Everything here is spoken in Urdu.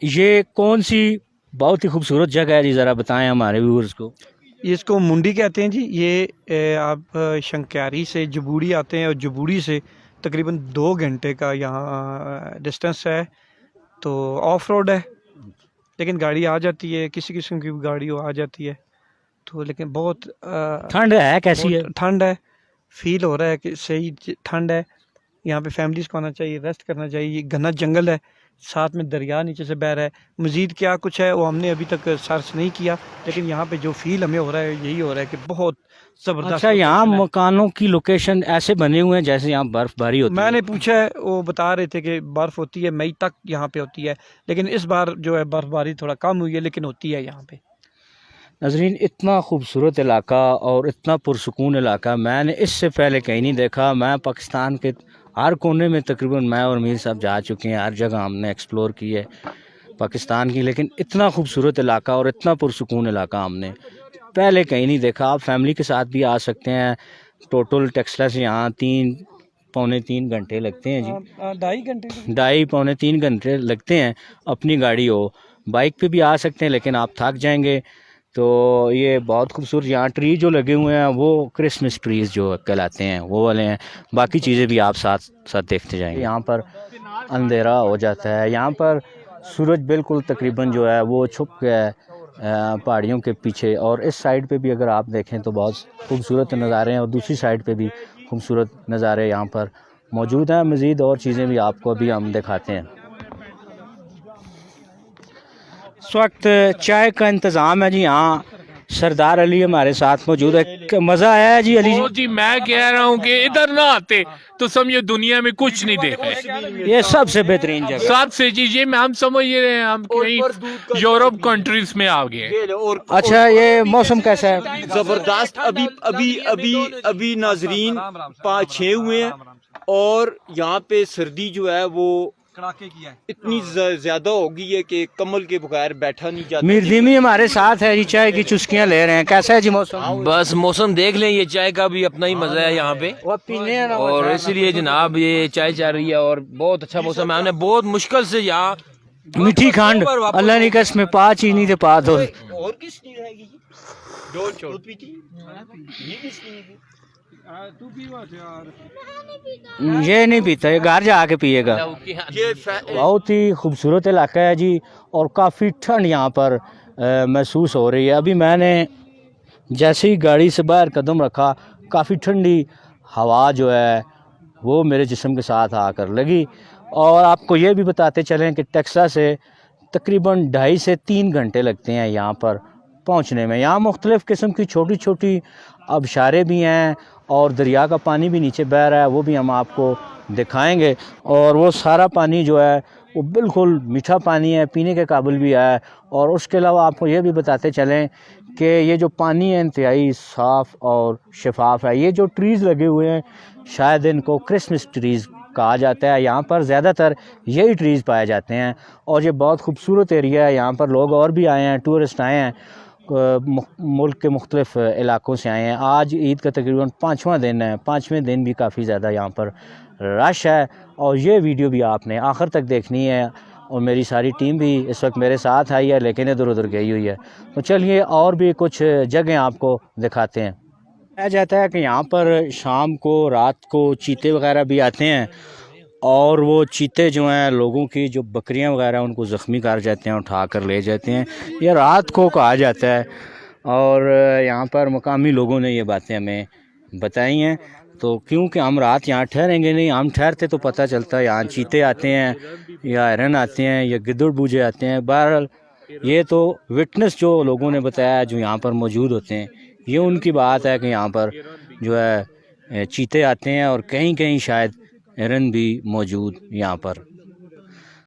یہ کون سی بہت ہی خوبصورت جگہ ہے جی، ذرا بتائیں ہمارے ویورز کو۔ اس کو منڈی کہتے ہیں جی۔ یہ آپ شنکیاری سے جبوڑی آتے ہیں اور جبوڑی سے تقریباً 2 گھنٹے کا یہاں ڈسٹینس ہے، تو آف روڈ ہے لیکن گاڑی آ جاتی ہے، کسی قسم کی گاڑی آ جاتی ہے تو، لیکن بہت ٹھنڈ ہے کیسی ہے؟ بہت ٹھنڈ ہے، فیل ہو رہا ہے کہ صحیح ٹھنڈ ہے۔ یہاں پہ فیملیز کو آنا چاہیے، ریسٹ کرنا چاہیے۔ یہ گھنا جنگل ہے، ساتھ میں دریا نیچے سے بہہ رہا ہے۔ مزید کیا کچھ ہے وہ ہم نے ابھی تک سرچ نہیں کیا، لیکن یہاں پہ جو فیل ہمیں ہو رہا ہے یہی ہو رہا ہے کہ بہت زبردست اچھا، یہاں لوکیشن ہے۔ مکانوں کی لوکیشن ایسے بنے ہوئے ہیں جیسے یہاں برف باری ہوتی میں ہے؟ نے پوچھا ہے، وہ بتا رہے تھے کہ برف ہوتی ہے، مئی تک یہاں پہ ہوتی ہے، لیکن اس بار جو ہے برف باری تھوڑا کم ہوئی ہے، لیکن ہوتی ہے یہاں پہ۔ ناظرین، اتنا خوبصورت علاقہ اور اتنا پرسکون علاقہ میں نے اس سے پہلے کہیں نہیں دیکھا۔ میں پاکستان کے ہر کونے میں تقریباً میں اور میر صاحب جا چکے ہیں، ہر جگہ ہم نے ایکسپلور کی ہے پاکستان کی، لیکن اتنا خوبصورت علاقہ اور اتنا پرسکون علاقہ ہم نے پہلے کہیں نہیں دیکھا۔ آپ فیملی کے ساتھ بھی آ سکتے ہیں۔ ٹوٹل ٹیکسلا سے یہاں 3 گھنٹے لگتے ہیں جی، 2.5 گھنٹے 2.5 گھنٹے لگتے ہیں اپنی گاڑی ہو۔ بائک پہ بھی آ سکتے ہیں لیکن آپ تھک جائیں گے۔ تو یہ بہت خوبصورت یہاں ٹری جو لگے ہوئے ہیں وہ کرسمس ٹریز جو کہلاتے ہیں وہ والے ہیں، باقی چیزیں بھی آپ ساتھ ساتھ دیکھتے جائیں گے۔ یہاں پر اندھیرا ہو جاتا ہے، یہاں پر سورج بالکل تقریباً جو ہے وہ چھپ گیا ہے پہاڑیوں کے پیچھے، اور اس سائڈ پہ بھی اگر آپ دیکھیں تو بہت خوبصورت نظارے ہیں، اور دوسری سائڈ پہ بھی خوبصورت نظارے یہاں پر موجود ہیں۔ مزید اور چیزیں بھی آپ کو ابھی ہم دکھاتے ہیں۔ اس وقت چائے کا انتظام ہے جی، یہاں سردار علی ہمارے ساتھ موجود ہے۔ مزہ آیا ہے جی علی جی؟ جی میں کہہ رہا ہوں کہ ادھر نہ آتے تو سمجھے دنیا میں کچھ نہیں دیکھا ہے۔ یہ سب سے بہترین جگہ۔ ساتھ سے جی یہ ہم سمجھ رہے ہیں ہم کہیں یورپ کنٹریز میں آ گئے۔ اچھا، یہ موسم کیسا ہے؟ زبردست۔ ابھی ناظرین 5-6 ہوئے ہیں، اور یہاں پہ سردی جو ہے وہ اتنی زیادہ ہو گئی ہے کہ کمل کے بغیر بیٹھا نہیں جاتا۔ میردیمی ہمارے ساتھ ہے جی، چائے کی چسکیاں لے رہے ہیں۔ کیسا ہے جی موسم؟ بس موسم دیکھ لیں، یہ چائے کا بھی اپنا ہی مزہ ہے یہاں پہ، اور اس لیے جناب یہ چائے چل رہی ہے اور بہت اچھا موسم ہے۔ ہم نے بہت مشکل سے یہاں میٹھی کھانڈ اللہ نے کس میں پا چینی دے پا دو۔ اور کس نہیں رہے گی دودھ پیتی یہ کس نہیں ہے؟ یہ نہیں پیتا، یہ گھر جا کے پیے گا۔ بہت ہی خوبصورت علاقہ ہے جی، اور کافی ٹھنڈ یہاں پر محسوس ہو رہی ہے۔ ابھی میں نے جیسے ہی گاڑی سے باہر قدم رکھا، کافی ٹھنڈی ہوا جو ہے وہ میرے جسم کے ساتھ آ کر لگی۔ اور آپ کو یہ بھی بتاتے چلیں کہ ٹیکسلا سے تقریباً 2.5 سے 3 گھنٹے لگتے ہیں یہاں پر پہنچنے میں۔ یہاں مختلف قسم کی چھوٹی چھوٹی آبشاریں بھی ہیں، اور دریا کا پانی بھی نیچے بہہ رہا ہے، وہ بھی ہم آپ کو دکھائیں گے۔ اور وہ سارا پانی جو ہے وہ بالکل میٹھا پانی ہے، پینے کے قابل بھی ہے۔ اور اس کے علاوہ آپ کو یہ بھی بتاتے چلیں کہ یہ جو پانی ہے انتہائی صاف اور شفاف ہے۔ یہ جو ٹریز لگے ہوئے ہیں شاید ان کو کرسمس ٹریز کہا جاتا ہے، یہاں پر زیادہ تر یہی ٹریز پائے جاتے ہیں، اور یہ بہت خوبصورت ایریا ہے۔ یہاں پر لوگ اور بھی آئے ہیں، ٹورسٹ آئے ہیں، ملک کے مختلف علاقوں سے آئے ہیں۔ آج عید کا تقریباً 5واں دن ہے، 5ویں دن بھی کافی زیادہ یہاں پر رش ہے، اور یہ ویڈیو بھی آپ نے آخر تک دیکھنی ہے۔ اور میری ساری ٹیم بھی اس وقت میرے ساتھ آئی ہے لیکن ادھر ادھر گئی ہوئی ہے، تو چلیے اور بھی کچھ جگہیں آپ کو دکھاتے ہیں۔ کہا جاتا ہے کہ یہاں پر شام کو رات کو چیتے وغیرہ بھی آتے ہیں، اور وہ چیتے جو ہیں لوگوں کی جو بکریاں وغیرہ ان کو زخمی کر جاتے ہیں، اٹھا کر لے جاتے ہیں۔ یہ رات کو کہا جاتا ہے، اور یہاں پر مقامی لوگوں نے یہ باتیں ہمیں بتائی ہیں۔ تو کیونکہ ہم رات یہاں ٹھہریں گے نہیں، ہم ٹھہرتے تو پتہ چلتا ہے یہاں چیتے آتے ہیں یا ہرن آتے ہیں یا گدڑ بوجھے آتے ہیں۔ بہرحال یہ تو وٹنس جو لوگوں نے بتایا جو یہاں پر موجود ہوتے ہیں، یہ ان کی بات ہے کہ یہاں پر جو ہے چیتے آتے ہیں، اور کہیں کہیں شاید ہرن بھی موجود یہاں پر